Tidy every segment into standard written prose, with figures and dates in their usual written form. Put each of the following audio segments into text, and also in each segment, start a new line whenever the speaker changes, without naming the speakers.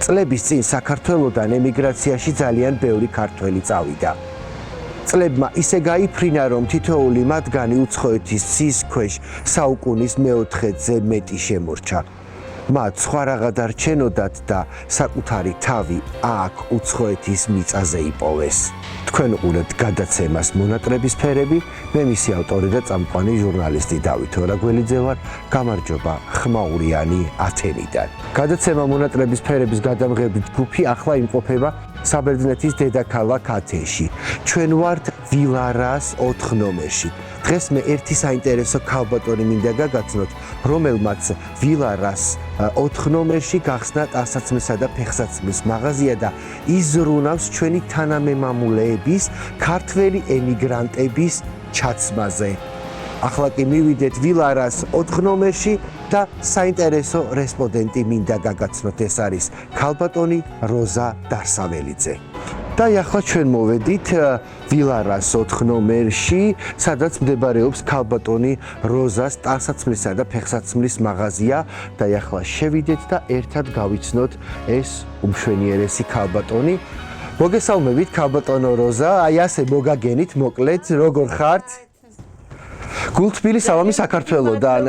წლების წინ საქართველოდან ემიგრაციაში ძალიან ბევრი ქართველი წავიდა. წლებმა ისე გაიფრინა, რომ თითოეული მათგანი უცხოეთის ცის ქვეშ საუკუნის მეოთხედზე მეტი შემორჩა. მათ სხვა რაღა დარჩენოდათ და საკუთარი თავი აქ უცხოეთის მიწაზე იპოვეს. თქვენ უყურებთ გადაცემას მონატრების ფერები, მე მისი ავტორი და წამყვანი ჟურნალისტი დავით ორაგველიძე ვარ. გამარჯობა ხმაურიანი ათენიდან. გადაცემა მონატრების ფერების გადამღებით ჯგუფი ახლა იმყოფება საბერძნეთის დედაქალაქ ათენში. ჩვენ ვართ ვილარას 4 ნომერში. დღეს მე ერთი საინტერესო ქალბატონი მინდა გაგაცნოთ, რომელმაც ვილარას 4 ნომერში გახსნა ტანსაცმლისა და ფეხსაცმლის მაღაზია და იზრუნავს ჩვენი თანამემამულეების, ქართველი ემიგრანტების ჩაცმაზე. ახლა კი მივიდეთ ვილარას 4 ნომერში და საინტერესო რესპონდენტი მინდა გაგაცნოთ, ეს არის ქალბატონი როზა დასაველიძე. და ახლა ჩვენ მოვედით ვილარას 4 ნომერში, სადაც მდებარეობს ქალბატონი როზას ტანსაცმლისა და ფეხსაცმლის მაღაზია და ახლა შევიდეთ და ერთად გავიცნოთ ეს უმშვენიერესი ქალბატონი. მოგესალმებით ქალბატონო როზა, აი ასე მოგაგენით მოკლედ, როგორ ხართ? გულთბილი სალამი საქართველოდან.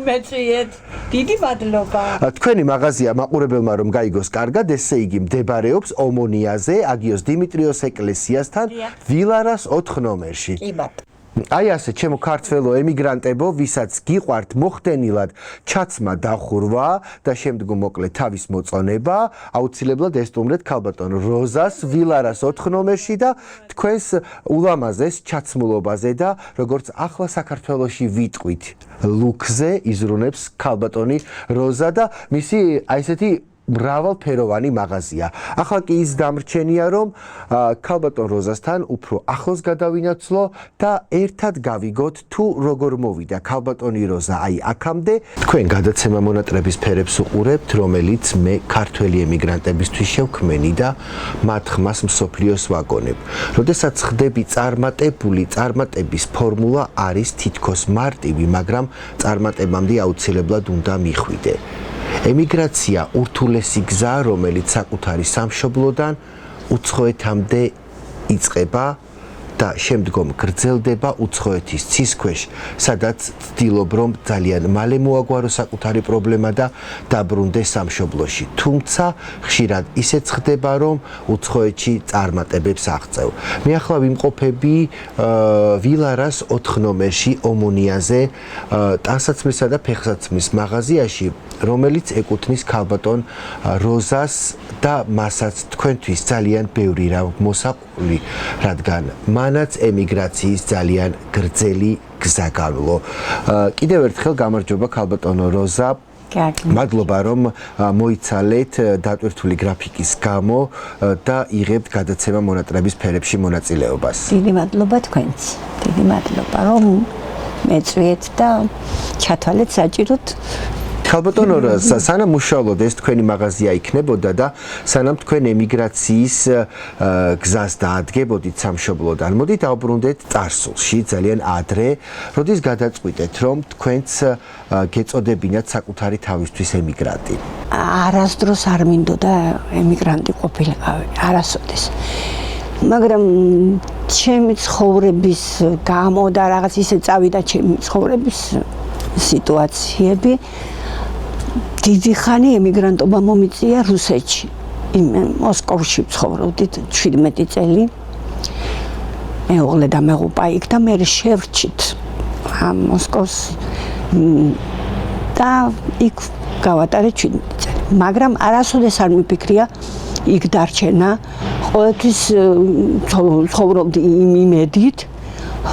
მეწვიეთ, დიდი მადლობა.
თქვენი მაღაზია მაყურებელმა რომ გაიგოს კარგად, ესე იგი მდებარეობს ომონიაზე, აგიოს დიმიტრიოს ეკლესიასთან, ვილარას 4 ნომერში.
კი ბატონო.
აი ასე, ჩემო ქართველო ემიგრანტებო, ვისაც გიყვართ მოხდენილად ჩაცმა დახურვა და შემდგომ მოკლედ თავის მოწონება, აუცილებლად ესტუმრეთ ქალბატონ როზას ვილარას 4 ნომერში და თქვენს ულამაზეს ჩაცმულობაზე და როგორც ახლა საქართველოში ვიტყვით, ლუქზე იზრუნებს ქალბატონი როზა და მისი აი ესეთი მრავალფეროვანი მაღაზია. ახლა კი ის დამრჩენია, რომ ქალბატონ როზასთან უფრო ახლოს გადავინაცვლო და ერთად გავიგოთ თუ როგორ მოვიდა ქალბატონი როზა აი აქამდე. თქვენ გადაცემა მონატრების ფერებს უყურებთ, რომელიც მე ქართველი ემიგრანტებისთვის შევქმენი და მათ ხმას მსოფლიოს ვაგონებ. როდესაც ხდები წარმატებული, წარმატების ფორმულა არის თითქოს მარტივი, მაგრამ წარმატებამდე აუცილებლად უნდა მიხვიდე. ემიგრაცია ურთულესი გზა, რომელიც საკუთარი სამშობლოდან უცხოეთამდე იწყება და შემდგომ გრძელდება უცხოეთის ცის ქვეშ, სადაც ცდილობ რომ ძალიან მალე მოაგვარო საკუთარი პრობლემა და დაბრუნდე სამშობლოში. თუმცა ხშირად ისეც ხდება, რომ უცხოეთში წარმატებებს აღწევ. მე ახლა ვიმყოფები ვილარას 4 ნომერში ომონიაზე, ტანსაცმლისა და ფეხსაცმლის მაღაზიაში, რომელიც ეკუთვნის ქალბატონ როზას და მასაც თქვენთვის ძალიან ბევრი რა მოსაყული, რადგან მანაც ემიგრაციის ძალიან გრძელი გზა განვლო. კიდევ ერთხელ გამარჯობა ქალბატონო როზა. მადლობა რომ მოიცალეთ დატვირთული გრაფიკის გამო და იღებთ გადაცემა მონატრების ფერებში მონაწილეობას.
დიდი მადლობა თქვენს. დიდი მადლობა რომ მეწვიეთ და ჩათვალეთ საჭიროდ.
ქალბატონო როზა, სანამ უშუალოდ ეს თქვენი მაღაზია იქნებოდა და სანამ თქვენ ემიგრაციის გზას დაადგებოდით სამშობლოდან, მოდით დავბრუნდეთ წარსულში ძალიან ადრე, როდის გადაწყვიტეთ რომ თქვენც გეწოდებინათ საკუთარი თავისთვის ემიგრანტი.
არასდროს არ მინდოდა ემიგრანტი ყოფილიყავი, არასოდეს. მაგრამ ჩემი ცხოვრების გამო და რაღაც ისე წავიდა ჩემი ცხოვრების სიტუაციები, დიდი ხანი ემიგრანტობა მომიწია რუსეთში. მოსკოვში ვცხოვრობდით 17 წელი. მეუღლე და მეღუპა იქ და მე შევრჩით მოსკოვს და იქ გავატარე 17 წელი. მაგრამ არასოდეს არ მიფიქრია იქ დარჩენა. ყოველთვის ცხოვრობდი იმ იმედით,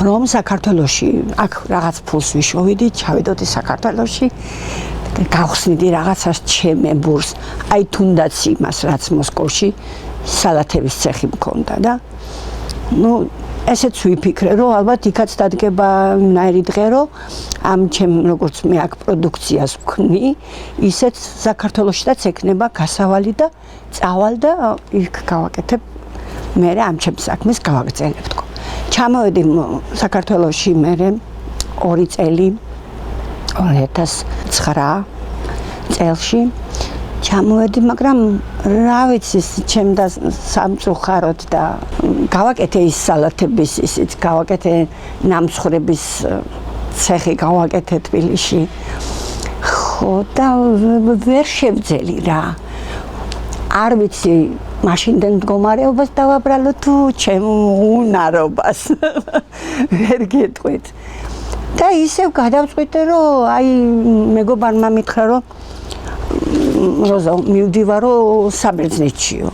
რომ საქართველოში აქ რაღაც ფულს ვიშოვიდით, ჩავიდოდი საქართველოში. გავხსნიდი რაღაცას ჩემებურს, აი თუნდაც იმას, რაც მოსკოვში სალათების ცეხი მქონდა და ესეც ვიფიქრე, რომ ალბათ იქაც დადგება ნაირი დღე, რომ ამ ჩემ როგორც მე აქ პროდუქციას ვქნი, ისეც საქართველოშიც ექნება გასავალი და წავალ და იქ გავაკეთებ, მე ამ ჩემ საქმეს გავაგრძელებ თქო. ჩამოვედი საქართველოში მე 2 წელი 2009 წელში ჩამოვედი, მაგრამ რა ვიცი, ჩემდა სამწუხაროდ და გავაკეთე ის სალათების ისიც, გავაკეთე ნამცხრების ცეხი, გავაკეთე თბილისში. ხო და ვერ შევძელი რა. არ ვიცი მაშინდელ მდგომარეობას დავაბრალო თუ ჩემ უნარობას. ვერ გეტყვით. და ისევ გადავწყვიტე, რომ აი მეგობარმა მითხრა, რომ როზა მივდივარო საბერძნეთშიო.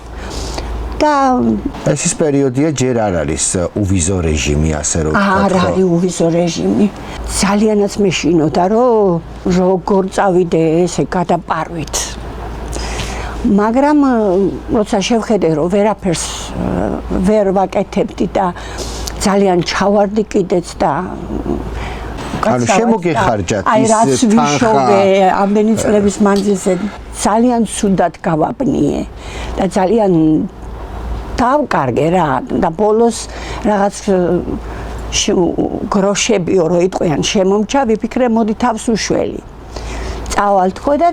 და
ეს ის პერიოდია, ჯერ არ არის უვიზო რეჟიმი, ასე რომ ვთქვათ.
არ არის უვიზო რეჟიმი. ძალიანაც მეშინოდა, რომ როგორ წავიდე ესე გადაპარვით. მაგრამ როცა შევხედე, რომ ვერაფერს ვერ ვაკეთებდი და ძალიან ჩავარდი კიდეც და
ანუ შემოგეხარჯათ ის
რაც ვიშოვე ამდენი წლების მანძილზე ძალიან ცუდად გავაბნიე და ძალიან დავკარგე რა და ბოლოს რაღაც გროშებიო რო იტყვიან შემომჩა ვიფიქრე მოდი თავს უშველი წავალთქო და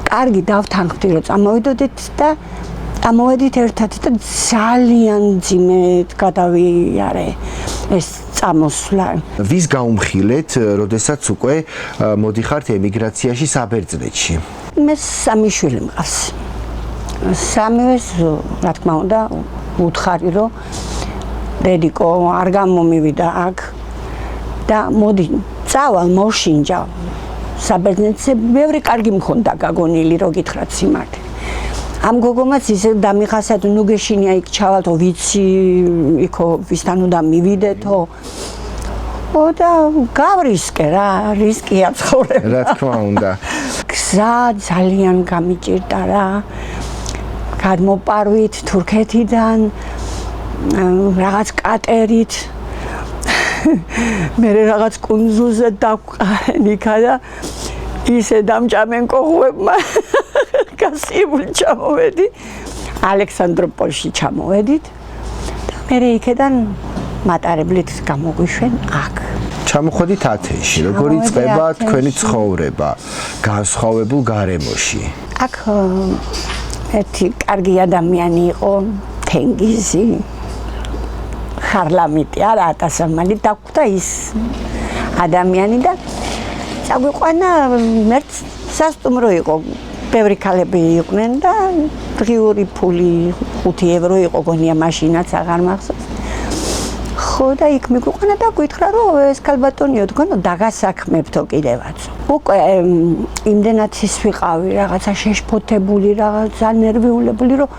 კარგი დავთანხმდი რომ წამოვიდოდეთ და წამოვედით ერთად და ძალიან ძიმედ გადავიარე ეს წამოსვლა.
ვის გაუმხილეთ, როდესაც უკვე მოდიხართ ემიგრაციაში საბერძნეთში?
მე სამი შვილი მყავს. სამივეს, რა თქმა უნდა, უთხარი რომ დედიკო არ გამომივიდა აქ და მოდი წავალ მოშინჯა საბერძნეთზე ბევრი კარგი მქონდა გაგონილი რო გითხრათ სიმართლე. ამ გოგომაც ისე დამიხასა თუ ნუ გეშინია იქ ჩავალთო ვიცი იქო ვისთან უნდა მივიდეთო და გავრისკე რა რისკია ცხოვრება
რა თქმა უნდა
გზა ძალიან გამიჭირდა რა გადმოპარვით თურქეთიდან რაღაც კატერით მე რაღაც კუნძულზე დავყანიქა და ისე დამჭამენ კოღუებმა გასიებული ჩამოვედი ალექსანდროპოლში ჩამოვედით და მე იქედან მატარებლით გამოგვიშვენ აქ
ჩამოხვედით ათენში როგორ იწყება თქვენი ცხოვრება განსხვავებულ გარემოში
აქ ერთი კარგი ადამიანი იყო თენგიზი ხარლამიტი არა ათასამალი დაგვდა ის ადამიანი და წაგვიყვანა მერც სასტუმრო იყო ბევრი ქალები იყვნენ და დღიური ფული 5 ევრო იყო გონია მაშინაც აღარ მახსოვს ხო და იქ მიგვიყვანა და გითხრა რომ ეს ქალბატონიო თქვენო დაგასაქმებთო კიდევაც უკვე იმდენად ის ვიყავი რაღაცა შეშფოთებული რაღაცა ნერვიულებული რომ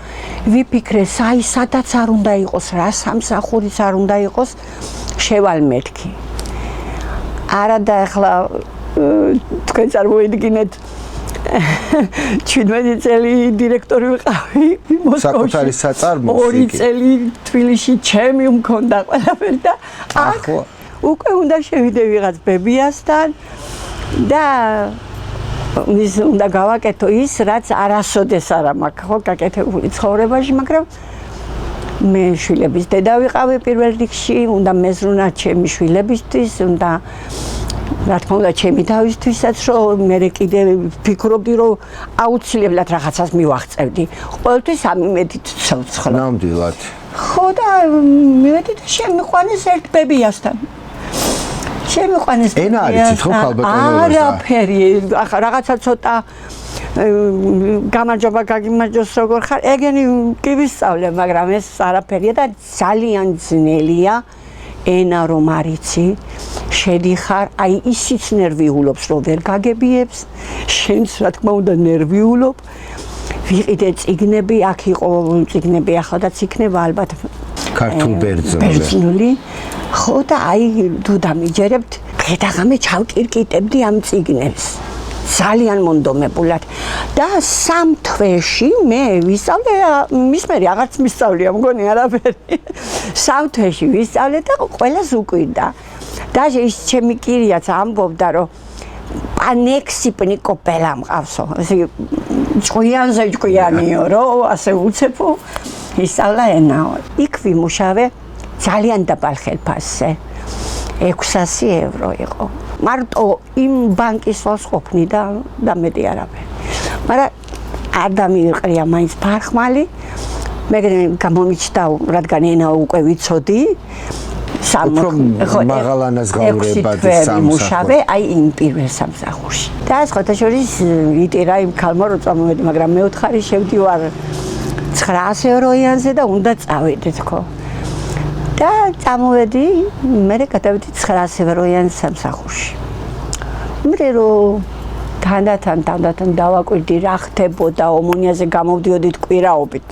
ვიფიქრე საი სადაც არ უნდა იყოს რა სამსახურიც არ უნდა იყოს შევალ მეთქი არა და ახლა თქვენ წარმოიდგინეთ 17 წელი დირექტორი ვიყავი
საკუთარი საწარმოში
2 წელი თბილისში ჩემი მქონდა ყველაფერი და აქ უკვე უნდა შევიდე ვიღაც ბებიასთან და ის უნდა გავაკეთო ის რაც არასოდეს არა მაქვს ხო გაკეთებული ცხოვრებაში მაგრამ მე შვილების დედა ვიყავი პირველ რიგში უნდა მეზრუნა ჩემი შვილებისთვის უნდა რა თქმა უნდა ჩემი თავისთვისაც რომ მე კიდე ვფიქრობდი რომ აუცილებლად რაღაცას მივაღწევდი ყოველთვის ამიმედით ცოცხლა
ნამდვილად
ხო და მივედი და შემიყვანეს ერთ ბებიასთან შემიყვანეს
ენა არიცით ხო ქალბატონო
არაფერი ახლა რაღაცა ცოტა გამარჯობა გაგიმარჯოს როგორ ხარ ეგენი კი ვისწავლე მაგრამ ეს არაფერია და ძალიან ძნელია ენა რომ არიცი შედიხარ აი ისიც ნერვიულობს რომ ვერ გაგებიებს შენც რა თქმა უნდა ნერვიულობ ვიყიდე წიგნები აქ იყო წიგნები ახალაც იქნება ალბათ
ქართულ ბერძნული
ხო და აი თუ დამიჯერებთ ღედაღამე ჩავკირკიტებდი ამ წიგნებს ძალიან მონდომებულად და 3 თვეში მე ვისწავლე მის მე აღარც მისწავლია მგონი არაფერი 3 თვეში ვისწავლე და ყველას უკვირდა და ის ჩემი კირიაც ამბობდა რომ პანექსიპნი კოპელა მყავსო ესე ჭკვიანზე ჭკვიანიო რომ ასე უცებო ისწავლა ენაო იქ ვიმუშავე ძალიან დაბალ ხელფასზე 600 ევრო იყო მარტო იმ ბანკის ვალს ყოფნი და მეტი არაფერი მაგრამ არ დამიიყრია მაინც ფარხმალი. მე გამომიჩნდა, რადგან ენა უკვე ვიცოდი.
მაღალანაზღაურება და
სამსახური. აი იმ პირველ სამსახურში. და სხვათაშორის იტირა იმ ქალმა რომ წამოვედი, მაგრამ მე უთხარი შევდივარ 900 ევროიანზე და უნდა წავედე თქო. და წამოვედი, მე გადავედი 900 ევროიან სამსახურში. მე რომ თანდათან დავაკვირდი რა ხდებოდა ომონიაზე გამოვდიოდით კვირაობით.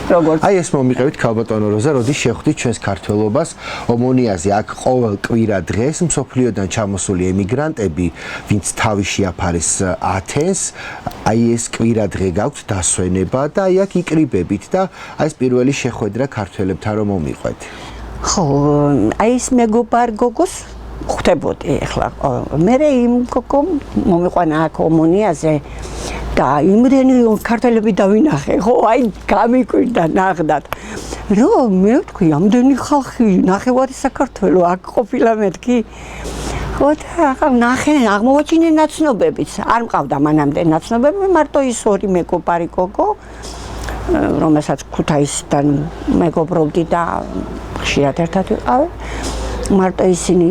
როგორც
აი ეს მომიყევით ქალბატონო როზა, როდის შეხვდით ჩვენს ქართველობას ომონიაზე, აქ ყოველ კვირა დღეს მსოფლიოდან ჩამოსული ემიგრანტები, ვინც თავი შეაფარეს ათენს, აი ეს კვირა დღე გაქვთ დასვენება და აი აქ იკრიბებით და აი ეს პირველი შეხვედრა ქართველებთან რომ მომიყვეთ.
ხო, აი ეს მეგობარ გოგოს ხვდებოდი ახლა. მე იმ გოგომ მომიყვანა აქ ომონიაზე და იმდენი ქართველები დავინახე, ხო, აი გამიკვირდა ნახდათ. რომ მე ვთქვი, ამდენი ხალხი ნახევარი საქართველო აქ ყოფილა მეთქი. ხო და ახლა ნახე, აღმოვაჩინე ნაცნობებიც. არ მყავდა მანამდე ნაცნობები, მარტო ის ორი მეგობარი გოგო, რომელსაც ქუთაისიდან მეგობრობდი და ხშირად ერთად ვიყავი. მარტო ისინი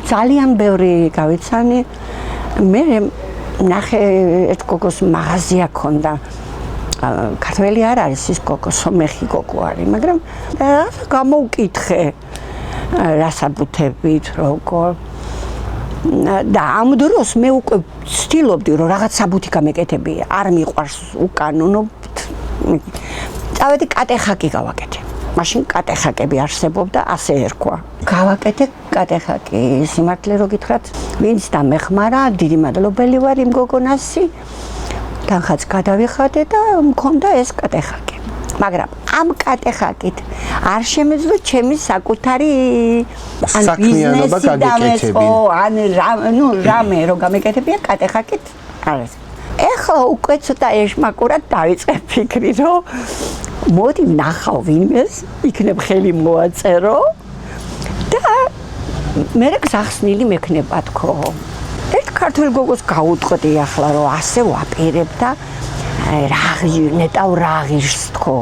ძალიან ბევრი გავიცანი. მე ნახე ერთ გოგოს მაღაზია ქონდა. ქართველი არ არის ის გოგო, სომეხი გოგო არის, მაგრამ გამოვკითხე რა საბუთებით, როგორ. და ამ დროს მე უკვე ვცდილობდი რომ რაღაც საბუთი გამეკეთები, არ მიყვარს უკანონო. წავედი კატეხაკი გავაკეთე. მაშინ კატეხაკები არსებობდა, ასე ერქვა. გავაკეთე კატეხაკი, სიმართლე რო გითხრათ, ვინც დამეხმარა, დიდი მადლობელი ვარ იმ გოგონასი. თანხაც გადავიხადე და მქონდა ეს კატეხაკი. მაგრამ ამ კატეხაკით არ შემეძლო ჩემი საკუთარი ან ბიზნესი დამეწყო, ან რამე რო გამეკეთებია კატეხაკით არის. ეხლა უკვე ცოტა ეშმაკურად დავიწყე ფიქრი, რომ მოდი ვნახავ ვინმეს, იქნებ ხელი მოაწერო და მე გახსნილი მექნება თქო. ერთ ქართველ გოგოს გაუტყდი ახლა რომ ასე ვაპირებ და ნეტავ რა ღირს თქო.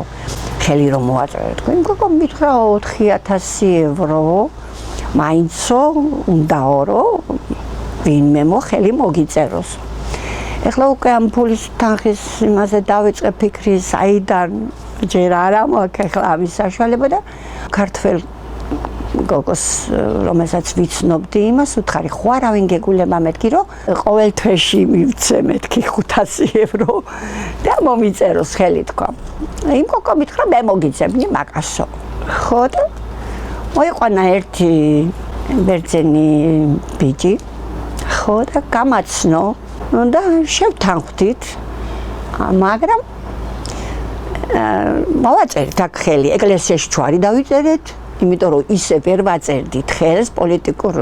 ხელი რომ მოაწერე თქო. იმ გოგომ მითხრა 4000 ევრო მაინცო უნდაო რომ ვინმე ხელი მოგიწეროს. ეხლა უკვე ამ ფულის თანხის იმაზე დავიწყე ფიქრი, საიდან ჯერ არა მაქვს ახლა ამის საშუალება და ქართველ გოგოს რომელსაც ვიცნობდი იმას უთხარი, ხო არავინ გეგულება მეთქი რომ ყოველ თვეში მივცე მეთქი 500 ევრო და მომიწეროს ხელი თქვა. იმ გოგო მითხრა მე მოგიცემნი მაკასო. ხო და მოიყვანა ერთი ბერძენი ბიჭი. ხო და გამაცნო და შევთანხმდით, მაგრამ მოვაწერეთ აქ ხელი, ეკლესიაში ჯვარი დავიწერეთ, იმიტომ რომ ისე ვერ ვაწერდით ხელს, პოლიტიკურ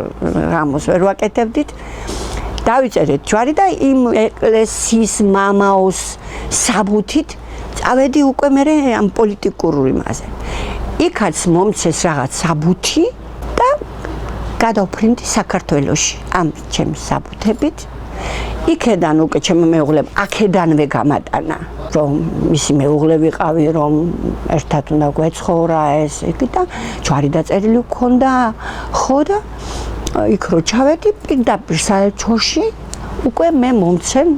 რამოს ვერ ვაკეთებდით. დავიწერეთ ჯვარი და იმ ეკლესიის მამაოს საბუთით წავედი უკვე მე ამ პოლიტიკურ იმაზე. იქაც მომცეს რაღაც საბუთი და გადავფრინდი საქართველოში ამ ჩემს საბუთებით. იქედან უკვე ჩემი მეუღლემ აქედანვე გამატანა, რომ მისი მეუღლე ვიყავი, რომ ერთად უნდა გვეცხოვრა ეს იგი და ჯვარი დაწერილი გქონდა. ხო და იქ რო ჩავედი პირდაპირ საელჩოში უკვე მე მომცენ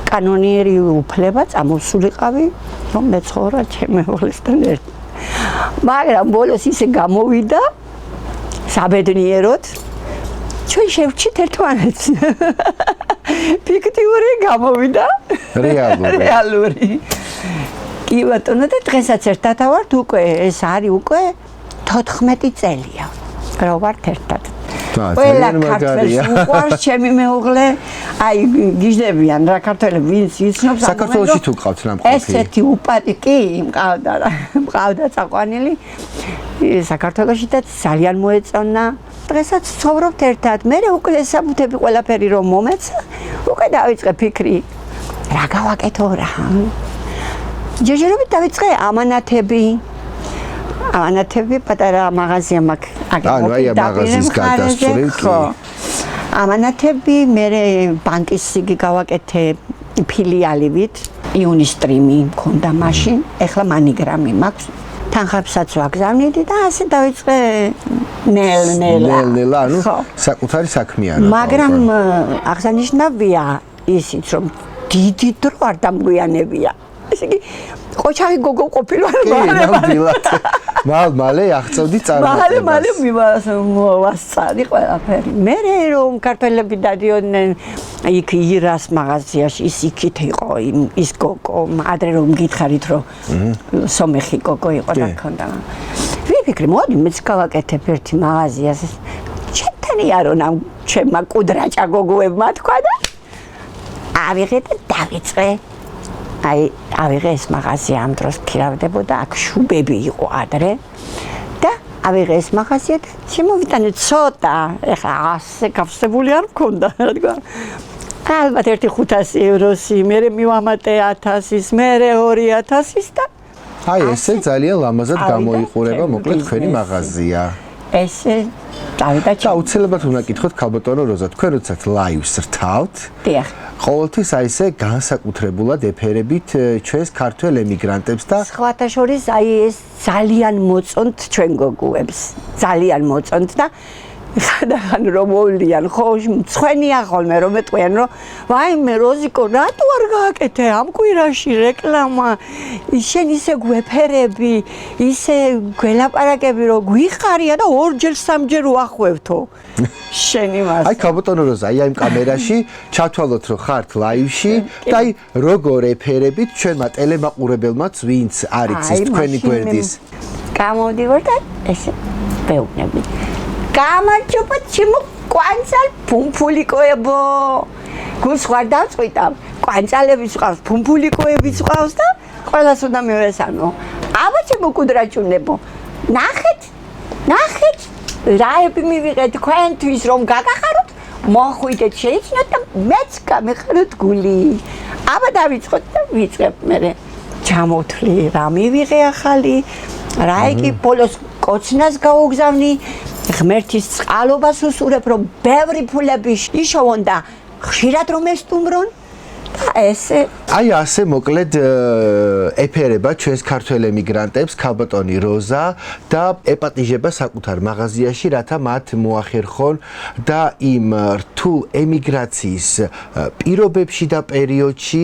კანონიერი უფლება წამოსულიყავი, რომ მეცხოვრა ჩემი მეუღლესთან ერთად. მაგრამ ბოლოს ისე გამოვიდა საბედნიეროდ ჩვენ შევჩით ერთმანეთს. ფიქტიური გამოვიდა რეალური. კი ბატონო და დღესაც ერთად ვართ უკვე, ეს არის უკვე 14 წელია. რა ვართ ერთად. ყველა ქართველს უყვარს ჩემი მეუღლე, აი გიჟდებიან რა ქართველები ვინც იცნობს
საქართველოში თუ ყავთ ნამყოფი.
ესეთი უპატი კი მყავდა წაყვანილი საქართველოში და ძალიან მოეწონა. დღესაც ცხოვრობთ ერთად. მე უკვე საბუთები ყველაფერი რომ მომეცა, უკვე დავიწყე ფიქრი, რა გავაკეთო რა. ჯერჯერობით დავიწყე ამანათები, პატარა მაღაზია მაქვს.
ანუ აი მაღაზიის გადასწრებით.
ამანათები, მე ბანკის იგი გავაკეთე ფილიალივით. იუნისტრიმი მქონდა მაშინ, ეხლა მანიგრამი მაქვს. თანხებსაც ვაგზავნიდი და ასე დავიწყე ნელ-ნელა.
ანუ საკუთარი საქმეა რა.
მაგრამ აღსანიშნავია ისიც, რომ დიდი დრო არ დამგვიანებია. ესე იგი, ყოჩაღი გოგო ყოფილვარ
ნამდვილად. მალე აღწევდი წარმოქმნას.
მალე მივასწარი ყველაფერი. მე რომ ქართველები დადიოდნენ იქ ირას მაღაზიაში, ის იქით იყო, ის გოგო, ადრე რომ გითხარით, რომ სომეხი გოგო იყო და ქონდა. ვიფიქრე, მოდი მეც გავაკეთებ ერთი მაღაზიას. ჩემთანია რომ ამ ჩემმა კუდრაჭა გოგოებმა თქვა და ავიღე და დავიწყე. ავიღე ეს მაღაზია ამ დროს ქირავდებოდა, აქ შუბები იყო ადრე და ავიღე ეს მაღაზია და შემოვიტანე ცოტა, ეხლა ასე გავსებული არ მქონდა, რადგან ალბათ ერთი 500 ევროსი, მერე მივამატე 1000-ის, მერე 2000-ის და
აი ესე ძალიან ლამაზად გამოიყურება მოკლედ თქვენი მაღაზია.
ესე დავიდა
და უცებად უნდა გითხოთ ქალბატონო როზა, თქვენ როდესაც ლაივს რთავთ?
დიახ.
ყოველთვის აი ესე განსაკუთრებულად ეფერებით ჩვენს ქართველ ემიგრანტებს და
სხვათა შორის აი ეს ძალიან მოწონთ ჩვენ გოგოებს. ძალიან მოწონთ და ხან რომ მოვლიან ხო მწვენია ხოლმე რომ ეტყვიან რომ ვაიმე როზიკო რატო არ გააკეთე ამ კვირაში რეკლამა შენ ისე გვეფერები ისე გველაპარაკები რომ გვიხარია და ორჯერ სამჯერ უახვევთო შენი მას
აი ქალბატონო როზა აი ამ კამერაში ჩათვალოთ რომ ხართ ლაივში და აი როგორ ეფერებით ჩვენმა ტელემაყურებელმაც ვინც არ იცის თქვენი გვერდის
გამოდივარ და ესე ვეუბნები გამარჯობა ჩემო კვანძალ ფუმფულიკოებო გულს ხარ დავწყვიტავ კვანძალების ყავს ფუმფულიკოებიც ყავს და ყველას უნდა მივესალმო აბა ჩემო კუდრაჭუნებო ნახეთ რაები მივიღე თქვენთვის რომ გაგახაროთ მოხვიდეთ შეიცნოთ და მეც გამეხაროთ გული აბა დავიწყოთ და ვიწყებ მე ჩამოთვლი რა მივიღე ახალი რა იგი ბოლოს კოცნას გაუგზავნი ღმერთის წყალობას უსურებ რომ ბევრი ფულები იშოვონ და ხშირად რომ ესტუმრონ და ესე
აი ასე მოკლედ ეფერება ჩვენს ქართველ ემიგრანტებს ქალბატონი როზა და ეპატიჟება საკუთარ მაღაზიაში რათა მათ მოახერხონ და იმ რთულ ემიგრაციის პირობებში და პერიოდში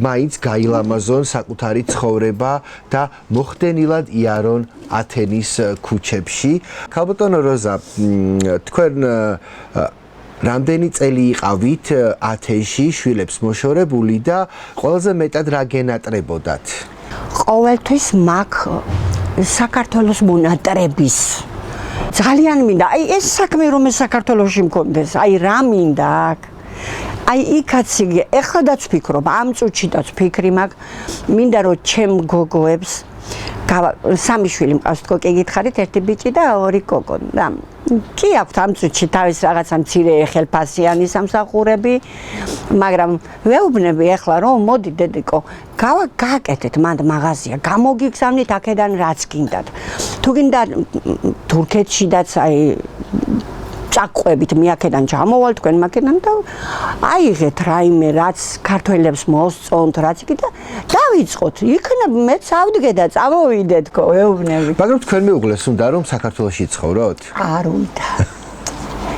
მაინც გაილამაზონ საკუთარი ცხოვრება და მოხდენილად იარონ ათენის ქუჩებში ქალბატონო როზა თქვენ რამდენი წელი იყავით ათენში შვილებს მოშორებული და ყველაზე მეტად რა გენატრებოდათ?
ყოველთვის მაგ საქართველოს მონატრების ძალიან მინდა. აი ეს საქმე რომ საქართველოში მქონდეს, აი რა მინდა აქ? აი იქაც იგი ეხლაც ვფიქრობ, ამ წუთშიც ვფიქრი მაგ მინდა რომ ჩემ გოგოებს სამი შვილი მყავს თქო კი გითხარით ერთი ბიჭი და ორი გოგო და კი აქვთ ამ წუთში თავის რაღაცა მცირე ხელფასიანი სამსახურები მაგრამ ვეუბნები ახლა რომ მოდი დედიკო გააკეთეთ მანდ მაღაზია გამოგიგზავნით აქედან რაც გინდათ თუ გინდა თურქეთშიდაც აი წაყვებით მე აქედან ჩამოვალ თქვენ მაქედან და აიღეთ რაიმე რაც ქართველებს მოსწონთ რაც იგი და დავიწყოთ იქნებ მეც ავდგე და წავოვიდე თქო ეუბნები
მაგრამ თქვენ მეუღლეს უნდა რომ საქართველოში ცხოვროთ
არ უნდა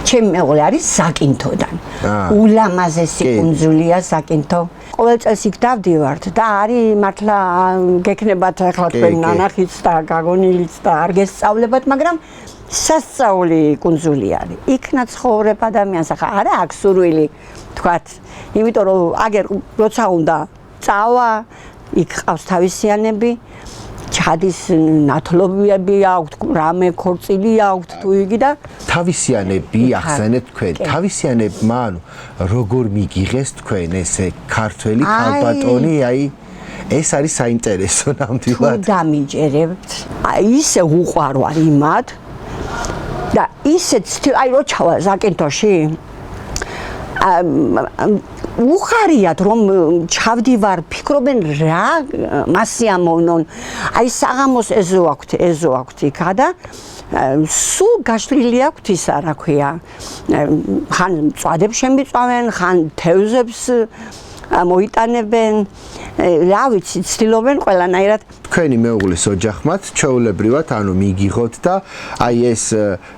ჩემი მეუღლე არის საკინთოდან ულამაზესი კუნძულია საკინთო ყოველ წელს იქ დავდივართ და არის მართლა გექნებათ ახლა თქვენ ნანახიც და გაგონილიც და არ გესწავლებათ მაგრამ სასწაული კუნძული არის. იქნა ცხოვრებ ადამიანს ახლა არა აქვს სურვილი თქვათ. იმიტომ რომ აგერ როცა უნდა წავა, იქ ყავს თავისიანები, ჩადის ნათლობები აქვთ, რამე ქორწილი აქვთ თუ იგი და
თავისიანები ახსენეთ თქვენ. თავისიანებმა ანუ როგორ მიგიღეს თქვენ ესე ქართველი ქალბატონი აი ეს არის საინტერესო ნამდვილად.
თუ დამიჯერებთ, აი ისე უყვარვარ იმათ და ისეც აი რო ჩავა ზაკინთოში უხარიათ რომ ჩავდივარ ფიქრობენ რა მასიამოვნონ აი საღამოს ეზო აქვთ იქა და სულ გაშლილი აქვთ ისა რა ქვია ხან მწვადებს შემიწვავენ ხან თევზებს მოიტანებენ, რა ვიცი, ცდილობენ ყველანაირად.
თქვენი მეუღლის ოჯახმაც ჩვეულებრივად ანუ მიგიღოთ და აი ეს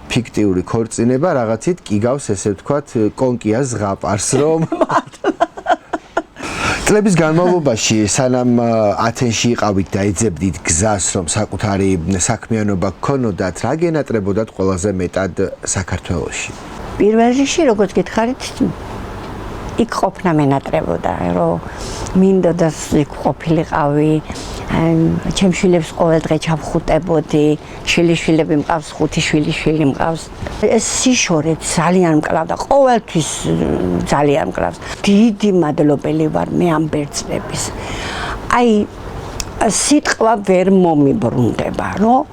ფიქტიური ქორწინება რაღაცით კიგავს ესე ვთქვათ კონკიას ზღაპარს რომ წლების განმავლობაში სანამ ათენში იყავით და ეძებდით გზას რომ საკუთარი საქმიანობა გქონოდათ რა გენატრებოდათ ყველაზე მეტად საქართველოში
პირველ რიგში როგორც გითხარით იქ ყოფნა მენატრებოდა რომ მინდოდა იქ ყოფილიყავი ჩემ შვილებს ყოველ დღე ჩავხუტებოდი შვილიშვილები მყავს 5 შვილიშვილი მყავს ეს სიშორე ძალიან მკლავდა ყოველთვის ძალიან მკლავს დიდი მადლობელი ვარ მე ამ ბერძნების აი სიტყვა ვერ მომიბრუნდება რომ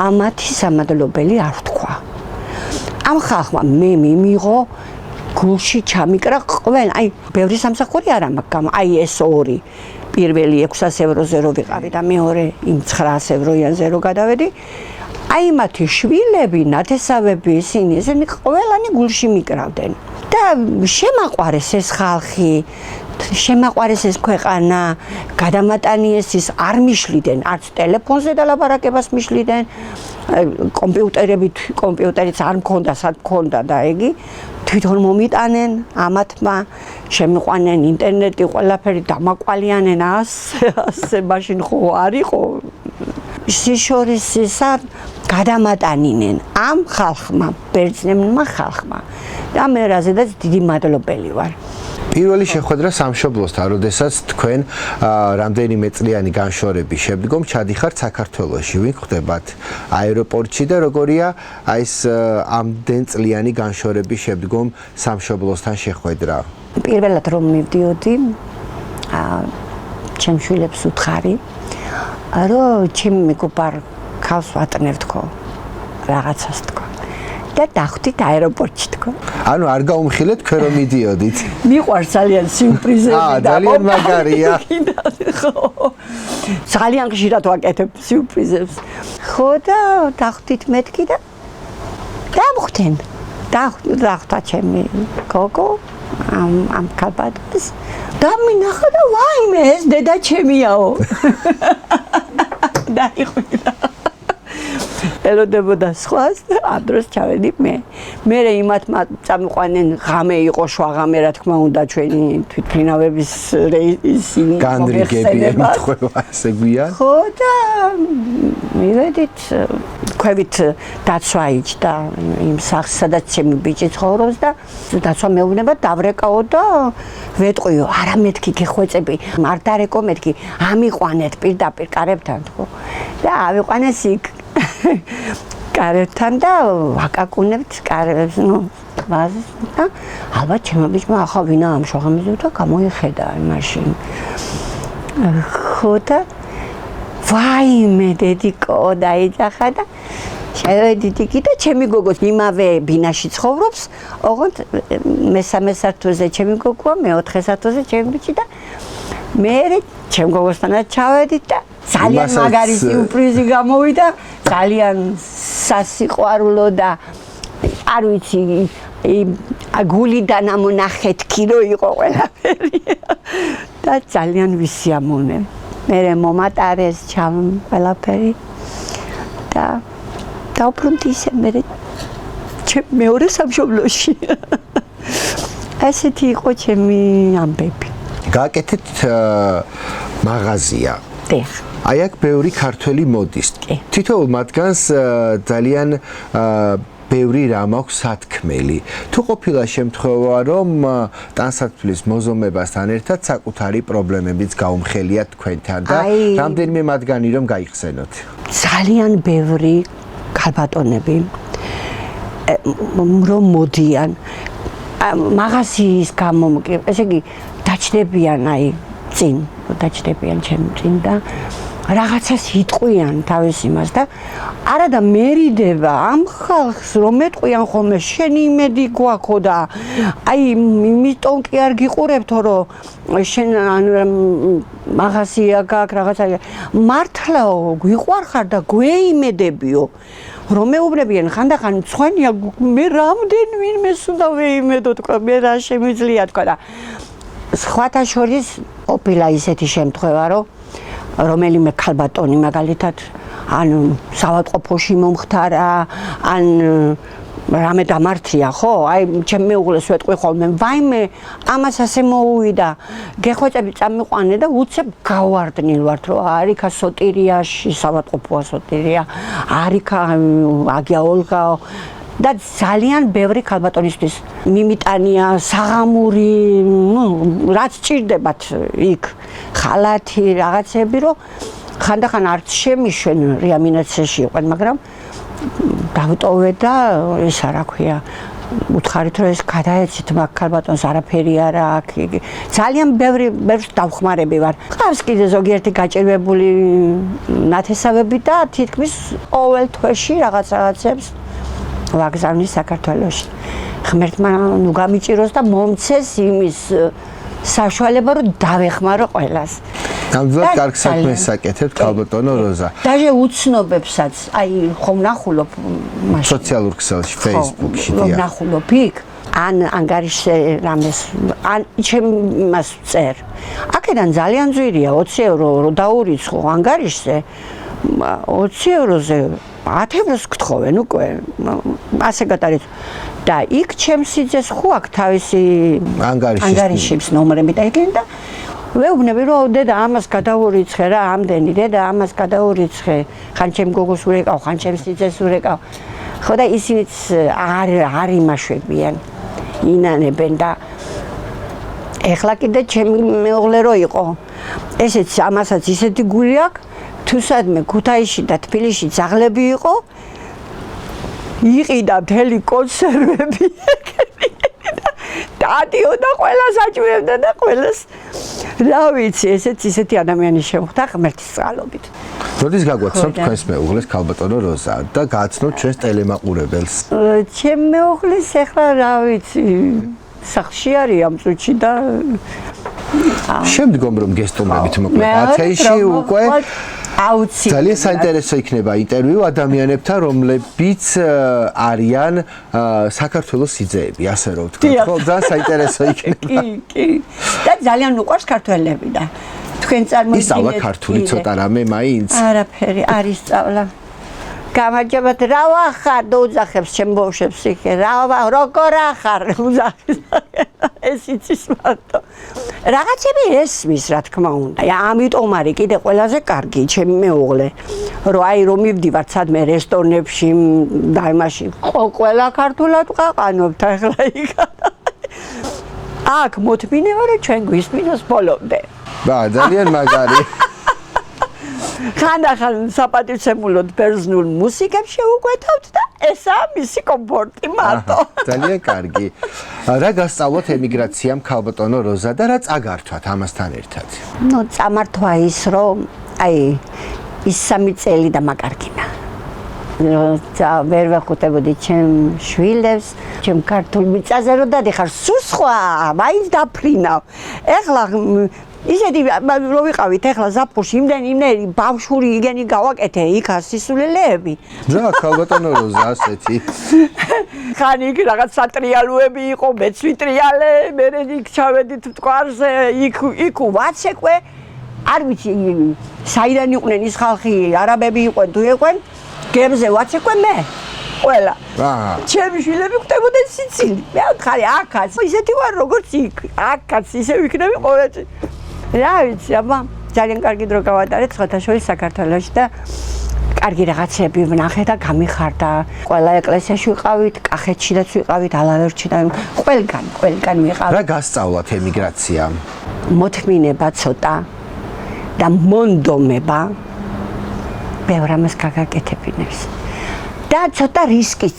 ამათი სამადლობელი არ ვთქვა ამ ხალხმა მე მიმიღო გულში ჩამიკრა ყველ აი ბევრი სამსახური არ ამაგამ აი ეს ორი პირველი 600 ევროზე რო ვიყავი და მეორე იმ 900 ევროიანზე რო გადავედი აი მათი შვილები ნათესავები ისინი ყველანი გულში მიკრავდნენ და შემაყვარეს ეს ხალხი შემაყვარეს ეს ქვეყანა გადამატანიეს ის არ მიშლიდნენ არც ტელეფონზე დალაპარაკებას მიშლიდნენ კომპიუტერიც არ მქონდა სად მქონდა და იგი თვითონ მომიტანენ ამათმა შემიყვანენ ინტერნეტი ყველაფერი დამაკვალიანენ ასე მაშინ ხო არ იყო სიშორისისა გადამატანინენ ამ ხალხმა ბერძნებმა ხალხმა და მე რაზედაც დიდი მადლობელი ვარ
პირველი შეხვედრა სამშობლოსთან, როდესაც თქვენ რამდენიმე წლიანი განშორების შემდგომ ჩადიხართ საქართველოში, ვინ ხდებათ აეროპორტში და როგორია ეს ამდენ წლიანი განშორების შემდგომ სამშობლოსთან შეხვედრა?
პირველად რომ მივდიოდი, ჩემ შვილებს უთხარი, რომ ჩემი მეგობარ ქალს ვატნევ თქო, რაღაცას თქო. და დახვდით აეროპორტში თქო.
ანუ არ გაუმხილეთ თქვენ რომ მიდიოდით.
მიყვარს ძალიან სიურპრიზები და
ძალიან მაგარია.
ხო. ძალიან ხშირად ვაკეთებ სიურპრიზებს. ხო და დახვდით მეთქი და დამხვდნენ. დახვდა ჩემი გოგო ამ კალბატს და მინახა და ვაიმე ეს დედა ჩემიაო. დაიხვდა. ელოდებოდა სხვას და ამ დროს ჩავედი მე. მე იმათმა წამიყვანენ ღამე იყო შვაღამე რა თქმა უნდა ჩვენი თვითმფრინავების ისინი
განრიგები ემთხვევა ასე გვიან.
ხო და მივედით ქვევით დაცვა იჯდა იმ სახლს სადაც ჩემი ბიჭი ცხოვრობს და დაცვა მეუბნება დავრეკაო და ვეტყვიო არა მეთქი გეხვეწები არ დარეკო მეთქი ამიყვანეთ პირდაპირ კარებთან თქო და ავიყვანეს იქ კარებთან და ვაკაკუნებთ კარებს, ვაზს და ალბათ ჩემო ბიჭმა ახლა ვინა ამ შოღამიზე და გამოიხედა მაშინ. ხო და ვაიმე დედიკო დაიძახა და შევედით იქ და ჩემი გოგო იმავე ბინაში ცხოვრობს, ოღონდ მესამე სართულზე ჩემი გოგოა, მეოთხე სართულზე ჩემი ბიჭი და მე ჩემ გოგოსთანაც ჩავედით და ძალიან მაგარი სიურპრიზი გამოვიდა, ძალიან სასიყვარულო და არ ვიცი გულიდან ამონახეთქი რო იყო ყველაფერი და ძალიან ვისიამოვნე. მე მომატარეს ჩამ ყველაფერი და დავბრუნდი ისე მე მეორე სამშობლოში. ესეთი იყო ჩემი ამბები.
გააკეთეთ მაღაზია.
დიახ.
აი აქ ბევრი ქართველი მოდის. თითოეულ მათგანს ძალიან ბევრი რამ აქვს სათქმელი. თუ ყოფილა შემთხვევა, რომ ტანსაცმლის მოზომებასთან ერთად საკუთარი პრობლემებიც გაუმხელიათ თქვენთან და რამდენიმე მათგანი რომ გაიხსენოთ.
ძალიან ბევრი ქალბატონები რომ მოდიან მაღაზიის გამო, ესე იგი დაჩდებიან აი წინ, დაჩდებიან ჩემ წინ და რაღაცას იტყვიან თავის იმას და არა და მერიდება ამ ხალხს რომ ეტყვიან ხოლმე შენი იმედი გვაქო და აი იმიტომ კი არ გიყურებთო რომ შენ მაღაზია გაქვს რაღაცა მართლაო გვიყვარხარ და გვეიმედებიო რომ მეუბნებიან ხანდახან მცხვენია მე რამდენ ვინმეს უნდა ვეიმედო თქვა მე რა შემიძლია თქვა და სხვათა შორის ყოფილა ისეთი შემთხვევა, რომ რომელიმე ქალბატონი მაგალითად ან საავადმყოფოში მომხდარა, ან რამე დამართია, ხო? აი, ჩემ მეუღლეს ვეტყვი ხოლმე, ვაიმე, ამას ასე მოუვიდა. გეხვეწები წამიყვანე და უცებ გავარდნილ ვართ, რომ არიქა სოტირიაში, საავადმყოფოა სოტირია, არიქა აგია ოლგა და ძალიან ბევრი ქალბატონისთვის მიმიტანია, საღამური, რაც ჭირდებათ იქ, ხალათი, რაღაცები, რომ ხანდახან არც შემიშვენ რეანიმაციაში იყვნენ, მაგრამ დავტოვე და ისა რა ქვია, უთხარით რომ ეს გადაეცით მაგ ქალბატონს არაფერი არა აქვს. ძალიან ბევრს დავხმარები ვარ. ყავს კიდე ზოგიერთი გაჭირვებული ნათესავები და თითქმის ყოველ თვეში რაღაცებს ვაგზავნი საქართველოში. ღმერთმა ნუ გამიჭიროს და მომცეს იმის საშუალება რომ დავეხმარო ყველას.
ნამდვილად კარგ საქმეს საკეთებთ ქალბატონო როზა.
დაჟე უცნობებსაც, აი ხომ ნახულობ მაშინ
სოციალურ ქსელში, Facebook-ში
რომ ნახულობ იქ, ან ანგარიშზე რამეს, ან ჩემს წერ. აქედან ძალიან ძვირია 20 евро რო დაურიცხო ანგარიშზე, 20 ევროზე 10 ევროს გთხოვენ უკვე, ასე გადარიცხო. და იქ ჩემს სიძეს ხო აქ თავისი ანგარიშის ნომრები დაიდგენ და ვეუბნები რომ დედა ამას გადაურიცხე რა ამდენი დედა ამას გადაურიცხე ხან ჩემ გოგოს ურეკავ ხან ჩემ სიძეს ურეკავ ხო და ისინიც არ იმაშვებიან ინანებენ და ეხლა კიდე ჩემი მეუღლე რო იყო ესეც ამასაც ისეთი გული აქვს თუ სადმე ქუთაისში და თბილისში ძაღლები იყო იყიდა მთელი კონსერვები დადიოდა ყველას აჭირებდა და ყველას რა ვიცი ესეც ისეთი ადამიანი შემოხდა ღმერთის წყალობით.
როდის გაგვაცნობთ თქვენს მეუღლეს ქალბატონო როზა და გააცნობთ ჩვენს ტელემაყურებელს?
ჩემ მეუღლის ახლა რა ვიცი სახლში არის ამ წუთში და
შემდგომ რომ გესტუმრებით მოკლედ ათეიში უკვე
აუცილებლად
ძალიან საინტერესო იქნება ინტერვიუ ადამიანებთან, რომლებიც არიან საქართველოს სიძეები, ასე რომ ვთქვათ, ხო, ძალიან საინტერესო იქნება.
კი. და ძალიან უყვარს ქართველები და თქვენ წარმოიდგინეთ.
ისწავლა ქართული ცოტა რამე მაინც?
არაფერი, არ ისწავლა. გამარჯობათ, რა ვახარ და უძახებს ჩემ ბავშვებს იქ. როგორ ახარ უძახის. ეს იცის მარტო. რაღაცები ესმის, რა თქმა უნდა. ამიტომ არის კიდე ყველაზე კარგი ჩემი მეუღლე, რომ აი რომ მივდივართ სადმე რესტორნებში და იმაში ყველა ქართულად ყაყანობთ ახლა იქ. აქ მოთმინება რომ ჩვენ გვისმინოს ბოლომდე.
ძალიან მაგარი.
ხანდახან საპატივცემულოდ ბერძნულ მუსიკებს შევუკვეთავთ და ესაა მისი კომფორტი მარტო.
ძალიან კარგი. რა გასწავლოთ ემიგრაციამ ქალბატონო როზა და რა წაგართვათ ამასთან ერთად?
ნუ წამართვა ის რომ აი ის 3 წელი დამაკარგინა. ვერ ვეხუტებოდი ჩემ შვილებს, ჩემ ქართულ მიწაზე რომ დადიხარ სულ სხვა, მაინც დაფრინავ. ეხლა ისეთი რო ვიყავით ახლა ზაფხულში იმდენი ბავშვური იგენი გავაკეთე იქ ასისულელეები.
რა ქალბატონო როზა ასეთი.
ხან იქ რაღაც სატრიალოები იყო, მეც ვიტრიალე, მე იქ ჩავედით მტკვარზე, იქ ვაცეკვე. არ ვიცი საიდან იყვნენ ის ხალხი, არაბები იყვნენ თუ იყვნენ, გემზე ვაცეკვე მე. ყველა. ჩემი შვილები ხვდებოდნენ სიცილი. მე ხარი აქაც ისეთი ვარ როგორც იქ. აქაც ისე ვიქნები ყოველთვის. რა ვიცი, აბა ძალიან კარგი დრო გავატარეთ სხვათა შორის საქართველოში და კარგი რაღაცები ვნახე და გამიხარდა. ყველა ეკლესიაში ვიყავით, კახეთშიდაც ვიყავით, ალავერდში და ყველგან ვიყავით.
რა გასწავლათ ემიგრაციამ?
მოთმინება ცოტა და მონდომება ბევრ ამას გაგაკეთებინებს. და ცოტა რისკიც.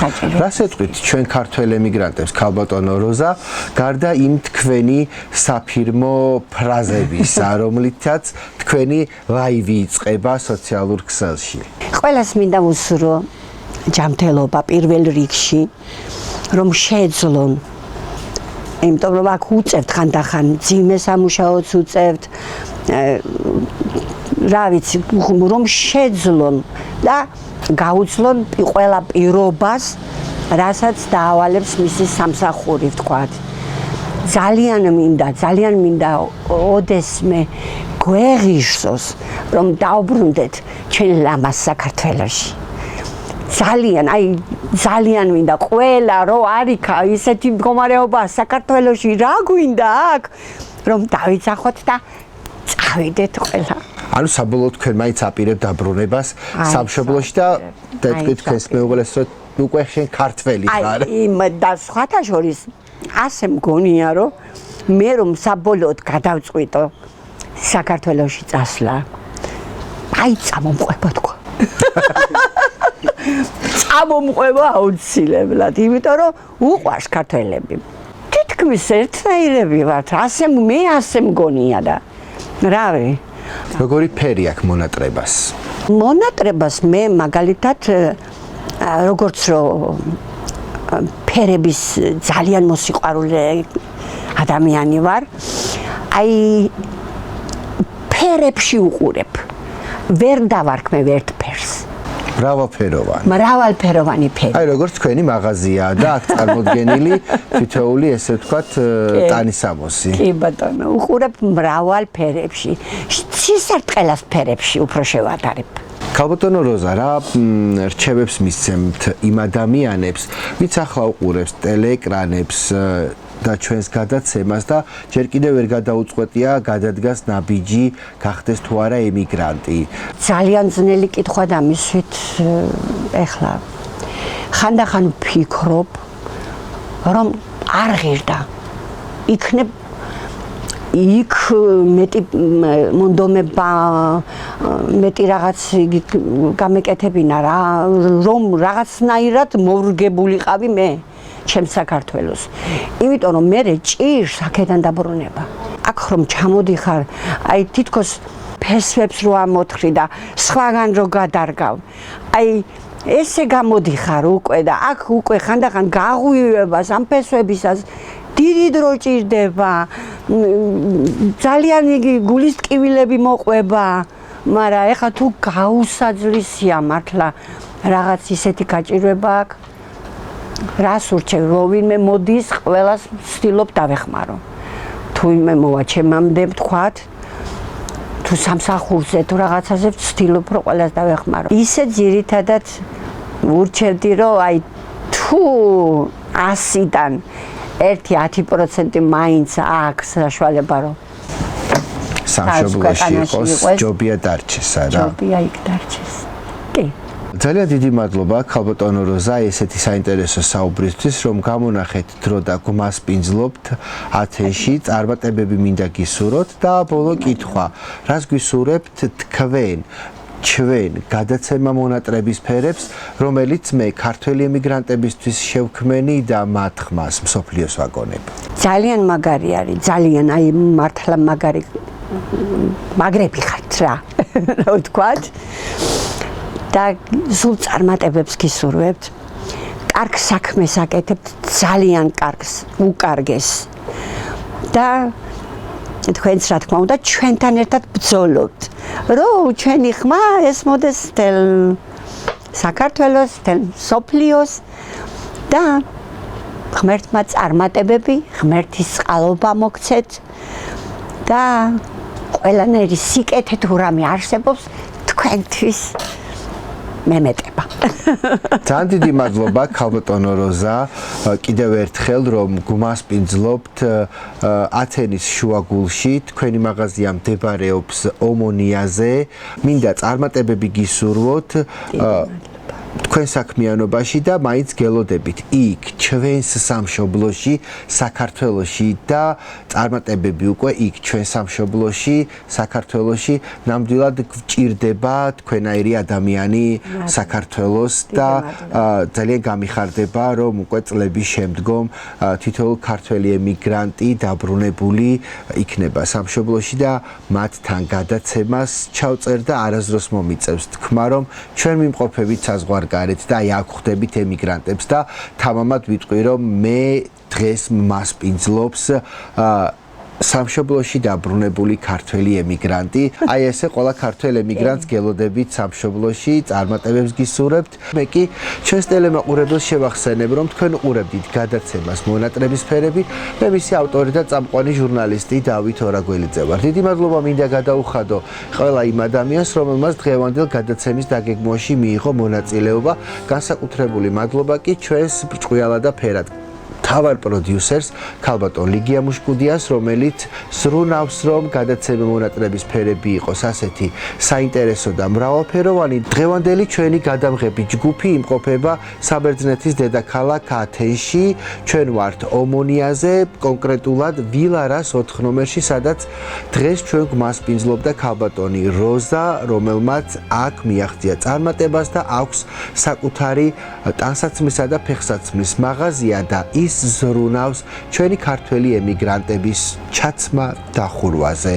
რას ეტყვით ჩვენ ქართველ ემიგრანტებს ქალბატონო როზა, გარდა იმ თქვენი საფირმო ფრაზებისა, რომლითაც თქვენი ლაივი იწყება სოციალურ ქსელში?
ყველას მინდა ვუსურო ჯანმრთელობა პირველ რიგში, რომ შეეძლონ. იმიტომ რომ აქ უწევთ ხანდახან ძიმე სამუშაოც უწევთ, რა ვიცი, რომ შეეძლონ და გაუძლონ ყველა პირობას, რასაც დაავალებს მისი სამსახური, ვთქვათ. ძალიან მინდა ოდესმე გვეღირსოს რომ დაუბრუნდეთ ჩვენ ლამას საქართველოში. ძალიან მინდა ყველა რო არიქა ისეთი მდგომარეობა საქართველოში რა გვინდა აქ რომ დავიძახოთ და წავიდეთ ყველა.
ანუ საბოლოოდ თქვენ მაინც აპირებთ დაბრუნებას სამშობლოში და თქვენ თქვენს მეუღლეს რომ უკვე შენ ქართველი ხარ.
და სხვათა შორის ასე მგონია რომ მე რომ საბოლოოდ გადავწყვიტო საქართველოში წასვლა. წამომყვება თქვა. წამომყვება აუცილებლად, იმიტომ რომ უყვარს ქართველები. თითქმის ერთნაირები ვართ, მე ასე მგონია და რავი.
როგორი ფერი აქვს მონატრებას?
მონატრებას მე მაგალითად როგორც რომ ფერების ძალიან მოსიყვარულე ადამიანი ვარ, ფერებში უყურებ. ვერ დავარქმევ ერთ ფერს. მრავალფეროვანი ფერი.
როგორც თქვენი მაღაზია და აქ წარმოდგენილი თითოეული ესე ვთქვათ ტანისამოსი.
კი ბატონო, უყურებ მრავალ ფერებში. სისარტყელას ფერებში უფრო შევადარებ.
ქალბატონო როზა, რა რჩევებს მისცემთ იმ ადამიანებს, ვინც ახლა უყურებს ტელეეკრანებს და ჩვენს გადაცემას და ჯერ კიდევ ვერ გადაუწყვეტია გადადგას ნაბიჯი, გახდეს თუ არა ემიგრანტი.
ძალიან ძნელი კითხვა დამისვით ეხლა. ხანდახან ვფიქრობ, რომ არ ღირდა. იქნებ იქ მეტი მონდომება, მეტი რაღაც გამეკეთებინა რა, რომ რაღაცნაირად მორგებულიყავი მე. ჩემს საქართველოს. იმიტომ რომ მე ჭირს აქედან დაბრუნება. აქ რომ ჩამოდიხარ, თითქოს ფესვებს რო ამოთხრი და სხვაგან რო გადარგავ. ესე გამოდიხარ უკვე და აქ უკვე ხანდახან გაღვივებას ამ ფესვებისას დიდი დრო ჭირდება. ძალიან იგი გულის ტკივილები მოყვება, მაგრამ ეხლა თუ გაუსაძლისია მართლა რაღაც ისეთი გაჭირვება აქვს. რას ურჩევ, რომ ვინმე მოდის, ყველას ვცდილობ დავეხმარო. თუ ვინმე მოვა ჩემამდე ვთქვათ, თუ სამსახურზე, თუ რაღაცაზე ვცდილობ, რომ ყველას დავეხმარო. ისე ძირითადად ურჩევდი, რომ თუ 100-დან 10% მაინც აქვს საშუალება, რომ
სამშობლოში იყოს, ჯობია დარჩეს, არა?
ჯობია იქ დარჩეს. კი.
ძალიან დიდი მადლობა ქალბატონო როზა ესეთი საინტერესო საუბრისთვის რომ გამონახეთ დრო და გვასპინძლობთ ათენში წარმატებები მინდა გისურვოთ და ბოლო კითხვა რას გვისურვებთ თქვენ ჩვენ გადაცემა მონატრების ფერებს რომელიც მე ქართველი ემიგრანტებისთვის შევქმენი და მათ ხმას მსოფლიოს ვაგონებ
ძალიან მაგარი არის ძალიან მართლა მაგრები ხართ რა ვთქვათ და სულ წარმატებებს გისურვებთ. კარგ საქმეს აკეთებთ, ძალიან კარგს, უკარგეს. და თქვენც რა თქმა უნდა ჩვენთან ერთად ბრძოლობთ. რომ ჩვენი ხმა ესმოდეს თელ საქართველოს, თელ სოფლიოს და ღმერთმა წარმატებები, ღმერთის წყალობა მოგცეთ და ყველანაირი სიკეთე თუ რამე არსებობს თქვენთვის მემეტება.
ძალიან დიდი მადლობა ქალბატონო როზა კიდევ ერთხელ რომ გვასპინძლობთ ათენის შუაგულში თქვენი მაღაზია მდებარეობს ომონიაზე მინდა წარმატებები გისურვოთ თქვენ საქმიანობაში და მაინც გელოდებით იქ ჩვენს სამშობლოში საქართველოში და წარმატებები უკვე იქ ჩვენ სამშობლოში საქართველოში ნამდვილად გვჭირდება თქვენაირი ადამიანი საქართველოს და ძალიან გამიხარდება რომ უკვე წლების შემდგომ თითოეულ ქართველი ემიგრანტი დაბრუნებული იქნება სამშობლოში და მათთან გადაცემას ჩავწერ და არასდროს მომიწევს თქმა რომ ჩვენ მიმყოფებით საზღვარგარეთ და აქ ხვდებით ემიგრანტებს და თამამად ვიტყვი რომ მე დღეს მასპინძლობს სამშობლოში დაბრუნებული ქართველი ემიგრანტი. Აი ესე ყველა ქართველ ემიგრანტს გელოდებით სამშობლოში, წარმატებებს გისურვებთ. მე კი ჩვენს ტელემაყურებელს შევახსენებ, რომ თქვენ უყურებდით გადაცემას მონატრების ფერები. მე მისი ავტორი და წამყვანი ჟურნალისტი დავით ორაგველიძე ვარ. დიდი მადლობა მინდა გადაუხადო ყველა იმ ადამიანს, რომელმაც დღევანდელ გადაცემის დაგეგმვაში მიიღო მონაწილეობა. განსაკუთრებული მადლობა კი ჩვენს ბრჭყვიალა და ფერად თავარ პროდიუსერს ქალბატონ ლიგია მუშკუდიას, რომელიც სრუნავს, რომ გადაცემა მონატრების ფერები იყოს ასეთი საინტერესო და მრავალფეროვანი. დღევანდელი ჩვენი გადამღები ჯგუფი იმყოფება საბერძნეთის დედაქალაქ ათენში. ჩვენ ვართ ომონიაზე, კონკრეტულად ვილარას 4 ნომერში, სადაც დღეს ჩვენ გვმასპინძლობდა ქალბატონი როზა, რომელმაც აქ მიაღწია წარმატებას და აქვს საკუთარი ტანსაცმლისა და ფეხსაცმლის მაღაზია და ის ზრუნავს ჩვენი ქართველი ემიგრანტების ჩაცმა დახურვაზე.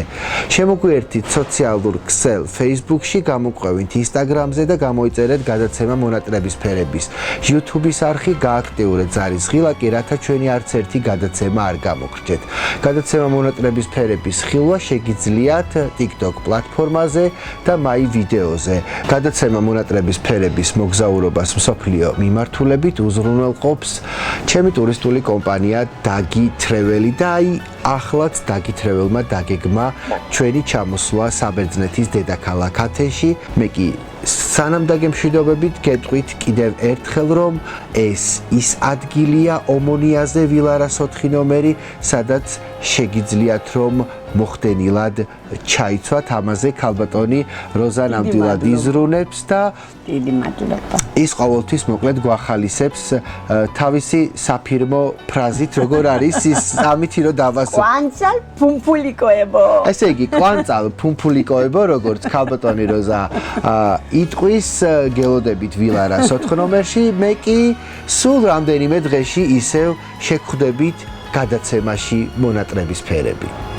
შემოგვიერთით სოციალურ ქსელ Facebook-ში, გამოგვყევით Instagram-ზე და გამოიწერეთ გადაცემა მონატრების ფერების YouTube-ის არხი, გააქტიურეთ ზარის ღილაკი, რათა ჩვენი არც ერთი გადაცემა არ გამოგრჩეთ. გადაცემა მონატრების ფერების ხილვა შეგიძლიათ TikTok პლატფორმაზე და My Video-ზე. გადაცემა მონატრების ფერების მოგზაურობას მსოფლიო მიმართულებით უზრუნველყოფს ჩემი ტურისტული კომპანია Dagi Travel და აი ახლაც Dagi Travel-მა დაგეგმა ჩვენი ჩამოსვლა საბერძნეთის დედაქალაქ ათენში. მე კი სანამ დაგემშვიდობებით გეტყვით კიდევ ერთხელ, რომ ეს ის ადგილია ომონიაზე ვილარას 4 ნომერი, სადაც შეგიძლიათ რომ მოხდენილად ჩაიცვათ. ამაზე ქალბატონი როზა ნამდვილად იზრუნებს და
დიდი მადლობა.
ის ყოველთვის მოკლედ გვახალისებს თავისი საფირმო ფრაზით, როგორ არის ის ამითი რომ დავასრულო.
კვანძალ ფუმფულიკოებო.
ესე იგი, კვანძალ ფუმფულიკოებო, როგორც ქალბატონი როზა იტყვის, გელოდებით ვილარას 4 ნომერში. მე კი სულ რამდენიმე დღეში ისევ შეგხვდებით გადაცემაში მონატრების ფერები.